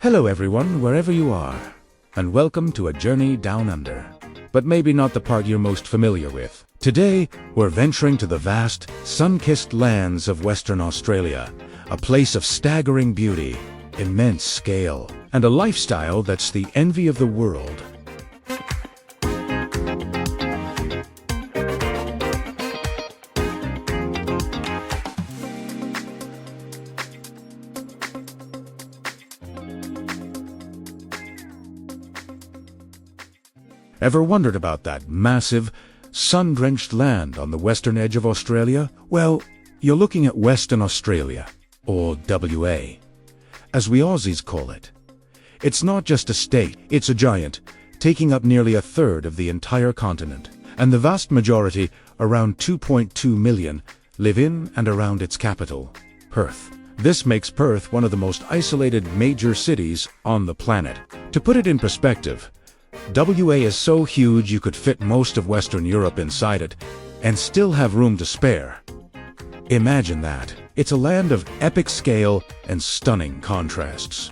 Hello everyone, wherever you are, and welcome to a journey down under. But maybe not the part you're most familiar with. Today, we're venturing to the vast, sun-kissed lands of Western Australia, a place of staggering beauty, immense scale, and a lifestyle that's the envy of the world. Ever wondered about that massive, sun-drenched land on the western edge of Australia? Well, you're looking at Western Australia, or WA, as we Aussies call it. It's not just a state, it's a giant, taking up nearly a third of the entire continent. And the vast majority, around 2.2 million, live in and around its capital, Perth. This makes Perth one of the most isolated major cities on the planet. To put it in perspective, WA is so huge you could fit most of Western Europe inside it, and still have room to spare. Imagine that. It's a land of epic scale and stunning contrasts.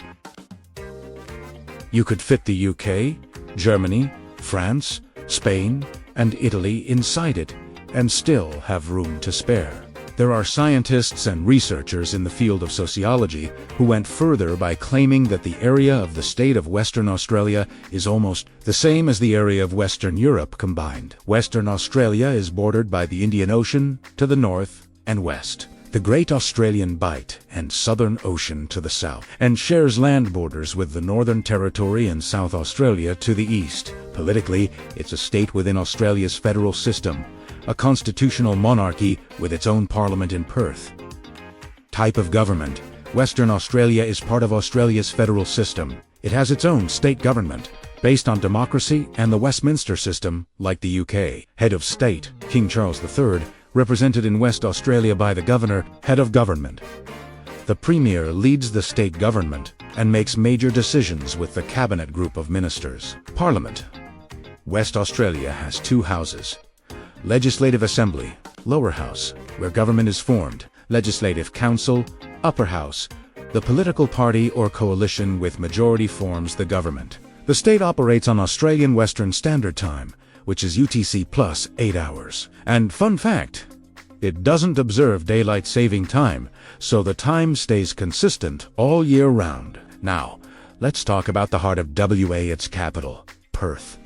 You could fit the UK, Germany, France, Spain, and Italy inside it, and still have room to spare. There are scientists and researchers in the field of sociology who went further by claiming that the area of the state of Western Australia is almost the same as the area of Western Europe combined. Western Australia is bordered by the Indian Ocean to the north and west, the Great Australian Bight and Southern Ocean to the south, and shares land borders with the Northern Territory and South Australia to the east. Politically, it's a state within Australia's federal system, a constitutional monarchy with its own parliament in Perth. Type of government: Western Australia is part of Australia's federal system. It has its own state government, based on democracy and the Westminster system, like the UK. Head of state: King Charles III, represented in West Australia by the Governor, head of government. The Premier leads the state government and makes major decisions with the cabinet group of ministers. Parliament: West Australia has two houses. Legislative Assembly, Lower House, where government is formed. Legislative Council, Upper House, the political party or coalition with majority forms the government. The state operates on Australian Western Standard Time, which is UTC plus 8 hours. And fun fact, it doesn't observe daylight saving time, so the time stays consistent all year round. Now, let's talk about the heart of WA, its capital, Perth.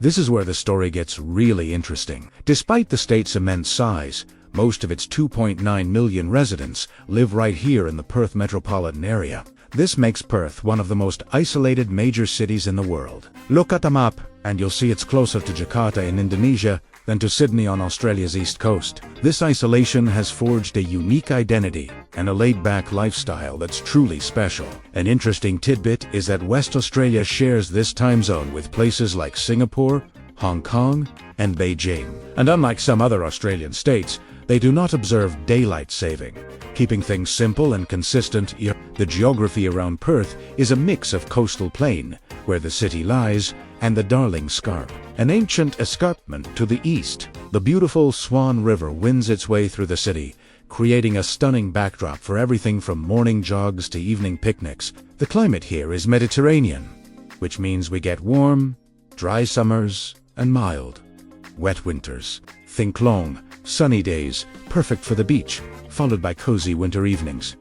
This is where the story gets really interesting. Despite the state's immense size, most of its 2.9 million residents live right here in the Perth metropolitan area. This makes Perth one of the most isolated major cities in the world. Look at the map, and you'll see it's closer to Jakarta in Indonesia than to Sydney on Australia's east coast. This isolation has forged a unique identity and a laid-back lifestyle that's truly special. An interesting tidbit is that West Australia shares this time zone with places like Singapore, Hong Kong, and Beijing. And unlike some other Australian states, they do not observe daylight saving. Keeping things simple and consistent, the geography around Perth is a mix of coastal plain, where the city lies, and the Darling Scarp, an ancient escarpment to the east. The beautiful Swan River winds its way through the city, creating a stunning backdrop for everything from morning jogs to evening picnics. The climate here is Mediterranean, which means we get warm, dry summers, and mild, wet winters. Think long, sunny days, perfect for the beach, followed by cozy winter evenings.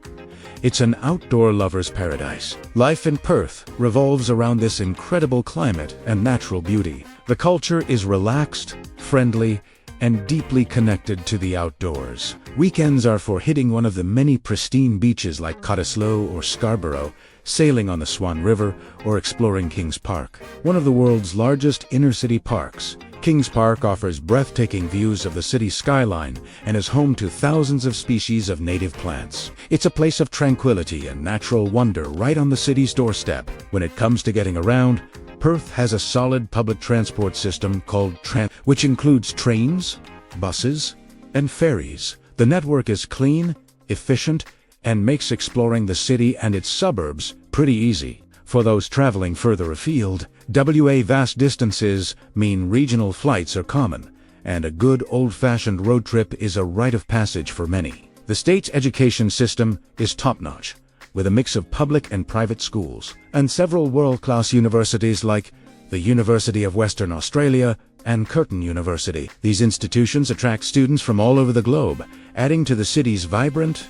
It's an outdoor lover's paradise. Life in Perth revolves around this incredible climate and natural beauty. The culture is relaxed, friendly, and deeply connected to the outdoors. Weekends are for hitting one of the many pristine beaches like Cottesloe or Scarborough, sailing on the Swan River, or exploring Kings Park, one of the world's largest inner-city parks. Kings Park offers breathtaking views of the city's skyline and is home to thousands of species of native plants. It's a place of tranquility and natural wonder right on the city's doorstep. When it comes to getting around, Perth has a solid public transport system called which includes trains, buses, and ferries. The network is clean, efficient, and makes exploring the city and its suburbs pretty easy. For those traveling further afield, WA vast distances mean regional flights are common, and a good old-fashioned road trip is a rite of passage for many. The state's education system is top-notch, with a mix of public and private schools, and several world-class universities like the University of Western Australia and Curtin University. These institutions attract students from all over the globe, adding to the city's vibrant,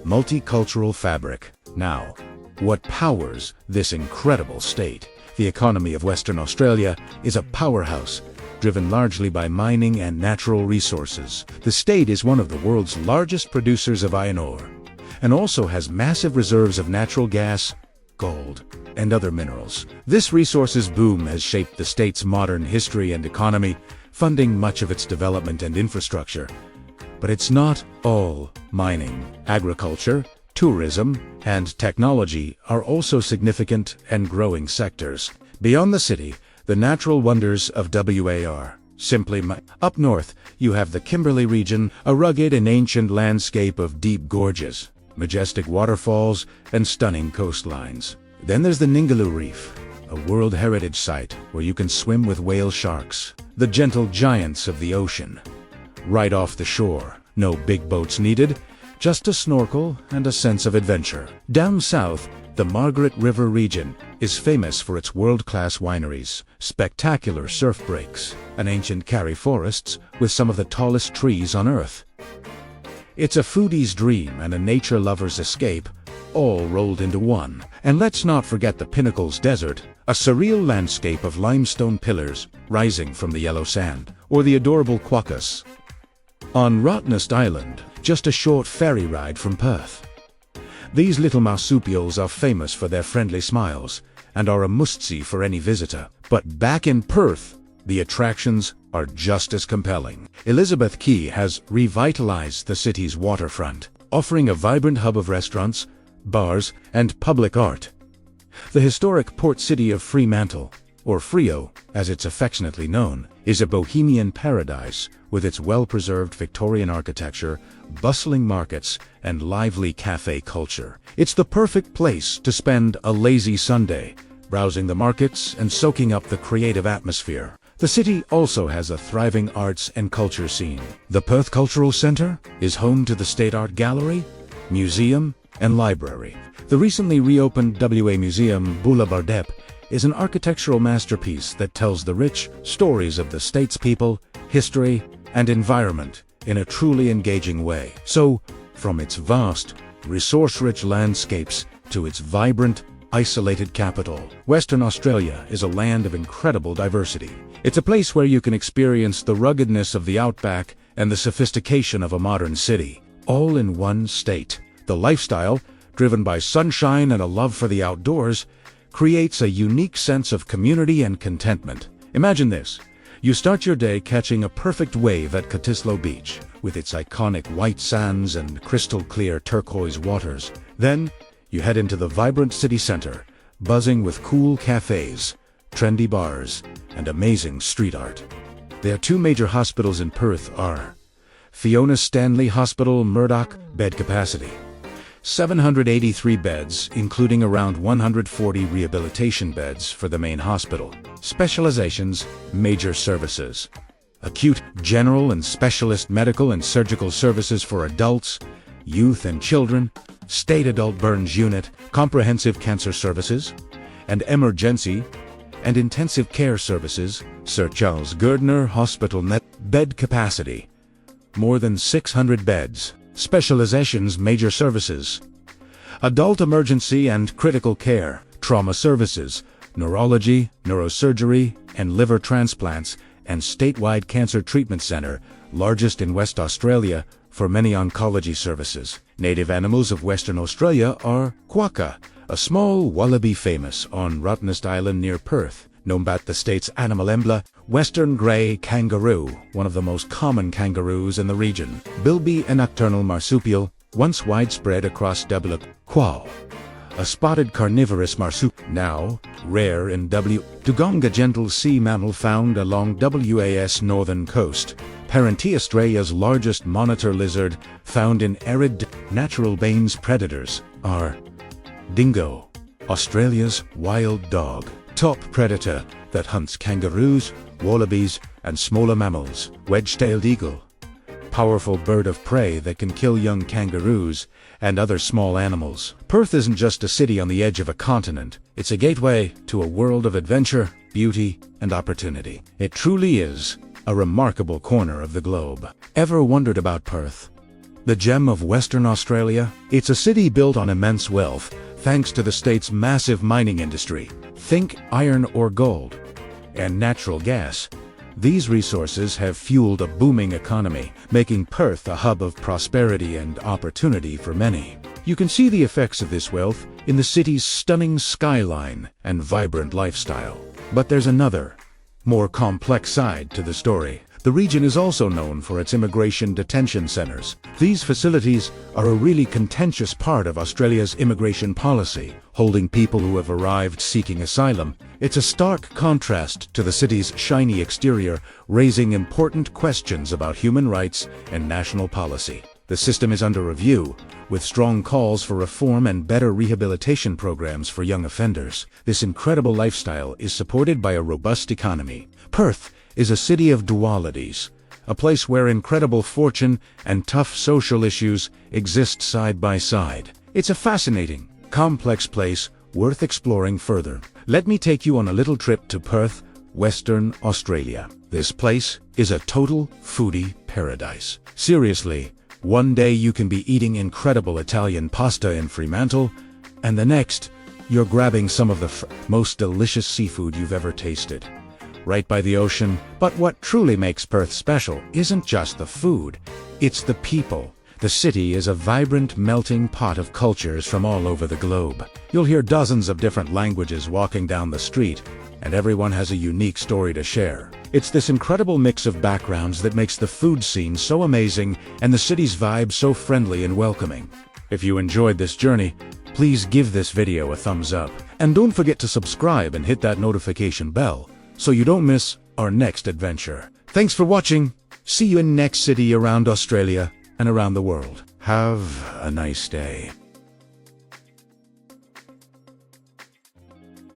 multicultural fabric. Now, what powers this incredible state? The economy of Western Australia is a powerhouse, driven largely by mining and natural resources. The state is one of the world's largest producers of iron ore, and also has massive reserves of natural gas, gold, and other minerals. This resources boom has shaped the state's modern history and economy, funding much of its development and infrastructure. But it's not all mining. Agriculture, tourism, and technology are also significant and growing sectors. Beyond the city, the natural wonders of WA are up north, you have the Kimberley region, a rugged and ancient landscape of deep gorges, majestic waterfalls, and stunning coastlines. Then there's the Ningaloo Reef, a World Heritage Site where you can swim with whale sharks, the gentle giants of the ocean. Right off the shore, no big boats needed, just a snorkel and a sense of adventure. Down south, the Margaret River region is famous for its world-class wineries, spectacular surf breaks, and ancient karri forests with some of the tallest trees on Earth. It's a foodie's dream and a nature lover's escape, all rolled into one. And let's not forget the Pinnacles Desert, a surreal landscape of limestone pillars rising from the yellow sand, or the adorable Quokkas on Rottnest Island, just a short ferry ride from Perth. These little marsupials are famous for their friendly smiles and are a must-see for any visitor. But back in Perth, the attractions are just as compelling. Elizabeth Quay has revitalized the city's waterfront, offering a vibrant hub of restaurants, bars, and public art. The historic port city of Fremantle, or Freo as it's affectionately known, is a bohemian paradise with its well-preserved Victorian architecture, bustling markets, and lively cafe culture. It's the perfect place to spend a lazy Sunday, browsing the markets and soaking up the creative atmosphere. The city also has a thriving arts and culture scene. The Perth Cultural Centre is home to the State Art Gallery, Museum, and Library. The recently reopened WA Museum Bula Bardep is an architectural masterpiece that tells the rich stories of the state's people, history, and environment in a truly engaging way. So, from its vast, resource-rich landscapes to its vibrant, isolated capital, Western Australia is a land of incredible diversity. It's a place where you can experience the ruggedness of the outback and the sophistication of a modern city, all in one state. The lifestyle, driven by sunshine and a love for the outdoors, creates a unique sense of community and contentment. Imagine this. You start your day catching a perfect wave at Cottesloe Beach, with its iconic white sands and crystal-clear turquoise waters. Then, you head into the vibrant city center, buzzing with cool cafes, trendy bars, and amazing street art. Their two major hospitals in Perth are Fiona Stanley Hospital, Murdoch, bed capacity 783 beds, including around 140 rehabilitation beds for the main hospital. Specializations, major services: acute, general and specialist medical and surgical services for adults, youth and children, state adult burns unit, comprehensive cancer services, and emergency and intensive care services. Sir Charles Gairdner Hospital net bed capacity more than 600 beds. Specializations, major services: adult emergency and critical care, trauma services, neurology, neurosurgery, and liver transplants, and statewide cancer treatment center, largest in West Australia, for many oncology services. Native animals of Western Australia are quokka, a small wallaby famous on Rottnest Island near Perth. Nombat, the state's animal emblem, western grey kangaroo, one of the most common kangaroos in the region. Bilby, a nocturnal marsupial, once widespread across WA. Quoll, a spotted carnivorous marsupial, now rare in Dugong, a gentle sea mammal found along WA's northern coast. Parenti, Australia's largest monitor lizard, found in arid. Natural Bane's predators are dingo, Australia's wild dog, top predator that hunts kangaroos, wallabies, and smaller mammals. Wedge-tailed eagle, powerful bird of prey that can kill young kangaroos and other small animals. Perth isn't just a city on the edge of a continent. It's a gateway to a world of adventure, beauty, and opportunity. It truly is a remarkable corner of the globe. Ever wondered about Perth, the gem of Western Australia? It's a city built on immense wealth, thanks to the state's massive mining industry. Think iron or gold, and natural gas. These resources have fueled a booming economy, making Perth a hub of prosperity and opportunity for many. You can see the effects of this wealth in the city's stunning skyline and vibrant lifestyle. But there's another, more complex side to the story. The region is also known for its immigration detention centers. These facilities are a really contentious part of Australia's immigration policy, holding people who have arrived seeking asylum. It's a stark contrast to the city's shiny exterior, raising important questions about human rights and national policy. The system is under review, with strong calls for reform and better rehabilitation programs for young offenders. This incredible lifestyle is supported by a robust economy. Perth is a city of dualities, a place where incredible fortune and tough social issues exist side by side. It's a fascinating, complex place worth exploring further. Let me take you on a little trip to Perth, Western Australia. This place is a total foodie paradise. Seriously, one day you can be eating incredible Italian pasta in Fremantle, and the next, you're grabbing some of the most delicious seafood you've ever tasted, right by the ocean. But what truly makes Perth special isn't just the food, it's the people. The city is a vibrant melting pot of cultures from all over the globe. You'll hear dozens of different languages walking down the street, and everyone has a unique story to share. It's this incredible mix of backgrounds that makes the food scene so amazing and the city's vibe so friendly and welcoming. If you enjoyed this journey, please give this video a thumbs up. And don't forget to subscribe and hit that notification bell so you don't miss our next adventure. Thanks for watching. See you in next city around Australia and around the world. Have a nice day.